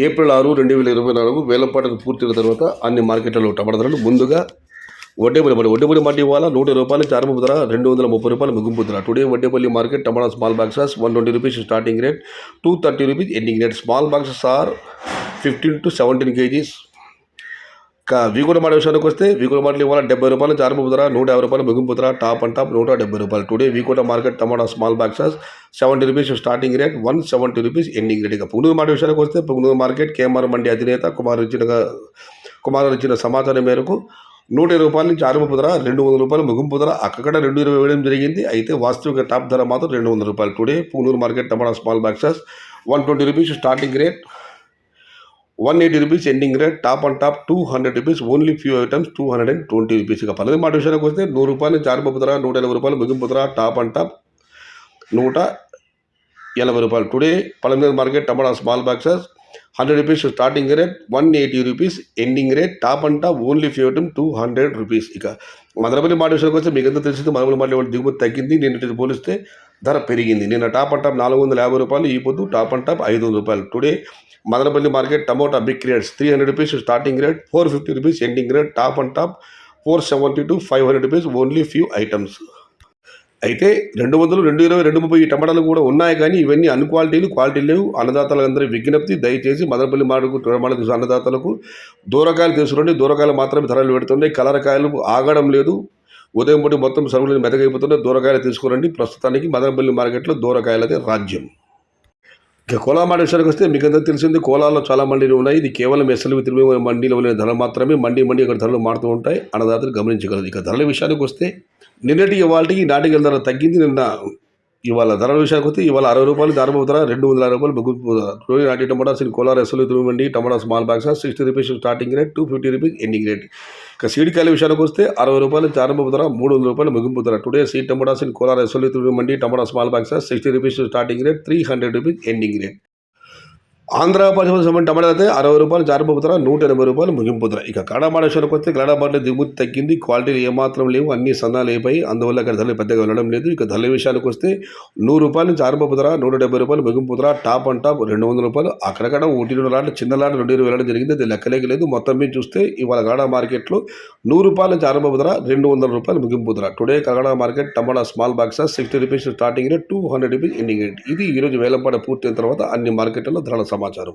April 6, 2024 వేలంపాటకు పూర్తయిన తర్వాత అన్ని మార్కెట్లలో టమాటా ధరలు ముందుగా వడ్డేపల్లి మండి ఇవాళ రూ. 100 నుంచి ఆరంభ ధర రూ. 230 ముగింపు ధర. Today Vaddepalli market tomato small boxes 120 rupees starting rate, 230 rupees ending rate. Small boxes are 15 to 17 kgs. వీకోట మాట విషయానికి వస్తే వీకోట మాటలు ఇవాళ రూ. 70 నుంచి ఆరంభ ధర, రూ. 150 ముగింపు ధర. టాప్ అండ్ టాప్ రూ. 170. Today V Kota market tomato small boxes 70 rupees starting rate, 170 rupees ending rate. ఇక పుంగనూరు మాట విషయానికి వస్తే పుంగనూరు మార్కెట్ కేఎంఆర్ మండి అధినేత కుమార్ ఇచ్చిన సమాచారం మేరకు రూ. 120 నుంచి ఆరంభ ధర, రూ. 200 ముగింపు ధర. అక్కడ 220 వేయడం జరిగింది. అయితే వాస్తవిక టాప్ ధర మాత్రం రూ. 200. Today Punganur market tomato small boxes 120 rupees starting rate, 180 rupees ending rate. Top and top 200 rupees. Only few items 220 rupees. ఇక పల్లె మాట విషయానికి వస్తే రూ. 100 నుంచి ఆరంభ ధర, రూ. 180 ముగింపు ధర. టాప్ అండ్ టాప్ రూ. 180. టుడే పల్లె market tomato small boxes 100 rupees starting rate, 180 rupees ending rate. Top and top only few item 200 rupees. ఇక మదనపల్లి మాట విషయానికి వస్తే మీకు ఎంత తెలిసింది, మదనపల్లి మాట దిగుమతి తగ్గింది. నిన్నటి పోలిస్తే ధర పెరిగింది. నిన్న టాప్ అండ్ టాప్ రూ. 450, ఈ పొద్దు టాప్ అండ్ టాప్ రూ. 500. Today Madanapalle market tomato big rates 300 rupees starting rate, 450 rupees ending rate. Top and top 470 to 500 rupees. Only few items. అయితే 200, 220, 230 ఈ టమాటాలు కూడా ఉన్నాయి, కానీ ఇవన్నీ క్వాలిటీ లేవు. అన్నదాతలందరి విజ్ఞప్తి, దయచేసి మదనపల్లి టమాటా అన్నదాతలకు దూరకాయలు తీసుకురండి. దూరకాయలు మాత్రమే ధరలు పెడుతున్నాయి. కలరకాయలు ఆగడం లేదు. ఉదయం పూట మొత్తం సరుకులు మెతగైపోతున్నాయి. దూరకాయలు తీసుకురండి. ప్రస్తుతానికి మదనపల్లి మార్కెట్లో దూరకాయలదే రాజ్యం. ఇక కోలా మాట విషయానికి వస్తే మీకు అందరికీ తెలిసింది, కోలాలో చాలా మండీలు ఉన్నాయి. ఇది కేవలం ఎస్ఎల్వి తిరుమల మండీలో లేని ధరలు మాత్రమే. మండీ ఇక్కడ ధరలు మారుతూ ఉంటాయి. అన్నదాతలు గమనించగలరు. ఇక ధరల విషయానికి వస్తే నిన్నటి ఇవాళకి నాటికల ధర తగ్గింది. ఇవాళ ధరల విషయానికి వస్తే ఇవాళ రూ. 60 ఆరంభ ధర, రూ. 260 ముగింపు ధర. టుడే నాటి tomatoes in Kolar SLV Tirumala mandi tomato small boxes 60 rupees starting rate, 250 rupees ending rate. ఇక సీడ్కాయల విషయానికి వస్తే రూ. 60 నుంచి ఆరంభ ధర, రూ. 300 ముగింపు ధర. Today seed tomatoes in Kolar SLV Tirumala mandi tomato small boxes 60 rupees starting rate, 300 rupees ending rate. Andhra Pradesh సంబంధించిన టమాటా అయితే రూ. 60 ఆరంభ ధర, రూ. 180 ముగింపు ధర. ఇక కన్నడ మాట విషయానికి వస్తే కన్నడ మాటలో దిగుమతి తగ్గింది. క్వాలిటీలు ఏమాత్రం లేవు. అన్ని సన్నాలు అయిపోయి, అందువల్ల ఇక్కడ ధరలు పెద్దగా వెళ్ళడం లేదు. ఇక ధరల విషయానికి వస్తే రూ. 100 నుంచి ఆరంభ ధర, రూ. 170 ముగింపు ధర. టాప్ అండ్ టాప్ రూ. 200. అక్కడక్కడ 1 లాట్లు చిన్న లాట్లు 220 వెళ్ళడం జరిగింది. అది లెక్కలేక లేదు. మొత్తం మీద చూస్తే ఇవాళ కన్నడ మార్కెట్లో రూ. 100 నుంచి ఆరంభ ధర, రూ. 200 ముగింపు ధర. Today Kannada market tomato small boxes 60 rupees starting rate, 200 rupees ending rate. ఇది ఈరోజు వేలంపాట పూర్తయిన తర్వాత అన్ని మార్కెట్లలో ధరల సమాచారం.